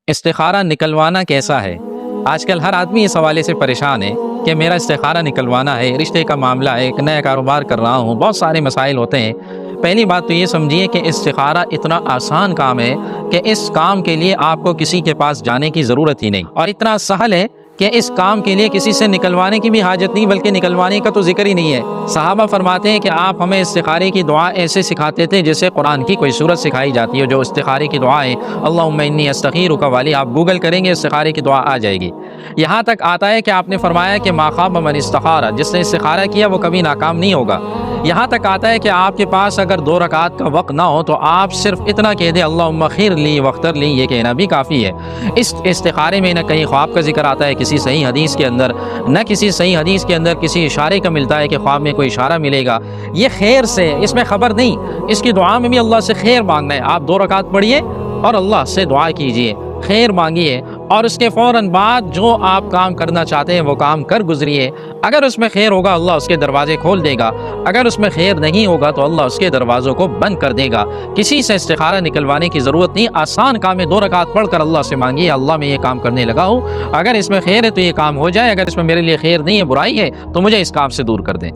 استخارہ نکلوانا کیسا ہے؟ آج کل ہر آدمی اس حوالے سے پریشان ہے کہ میرا استخارہ نکلوانا ہے، رشتے کا معاملہ ہے، ایک نیا کاروبار کر رہا ہوں، بہت سارے مسائل ہوتے ہیں۔ پہلی بات تو یہ سمجھیے کہ استخارہ اتنا آسان کام ہے کہ اس کام کے لیے آپ کو کسی کے پاس جانے کی ضرورت ہی نہیں، اور اتنا سہل ہے کہ اس کام کے لیے کسی سے نکلوانے کی بھی حاجت نہیں، بلکہ نکلوانے کا تو ذکر ہی نہیں ہے۔ صحابہ فرماتے ہیں کہ آپ ہمیں استخارے کی دعا ایسے سکھاتے تھے جیسے قرآن کی کوئی سورت سکھائی جاتی ہے، جو استخارے کی دعا ہے، اللہم انی استخیرک والی، آپ گوگل کریں گے استخارے کی دعا آ جائے گی۔ یہاں تک آتا ہے کہ آپ نے فرمایا کہ ما خاب من استخارہ، جس نے استخارہ کیا وہ کبھی ناکام نہیں ہوگا۔ یہاں تک آتا ہے کہ آپ کے پاس اگر 2 رکعات کا وقت نہ ہو تو آپ صرف اتنا کہہ دیں اللہم خیر لی واختر لی، یہ کہنا بھی کافی ہے۔ اس استخارے میں نہ کہیں خواب کا ذکر آتا ہے کسی صحیح حدیث کے اندر، نہ کسی صحیح حدیث کے اندر کسی اشارے کا ملتا ہے کہ خواب میں کوئی اشارہ ملے گا۔ یہ خیر سے، اس میں خبر نہیں، اس کی دعا میں بھی اللہ سے خیر مانگنا ہے۔ آپ 2 رکعت پڑھیے اور اللہ سے دعا کیجئے، خیر مانگیے، اور اس کے فوراً بعد جو آپ کام کرنا چاہتے ہیں وہ کام کر گزریے۔ اگر اس میں خیر ہوگا اللہ اس کے دروازے کھول دے گا، اگر اس میں خیر نہیں ہوگا تو اللہ اس کے دروازوں کو بند کر دے گا۔ کسی سے استخارہ نکلوانے کی ضرورت نہیں، آسان کام ہے، 2 رکعت پڑھ کر اللہ سے مانگیے، اللہ میں یہ کام کرنے لگا ہوں، اگر اس میں خیر ہے تو یہ کام ہو جائے، اگر اس میں میرے لیے خیر نہیں ہے، برائی ہے، تو مجھے اس کام سے دور کر دیں۔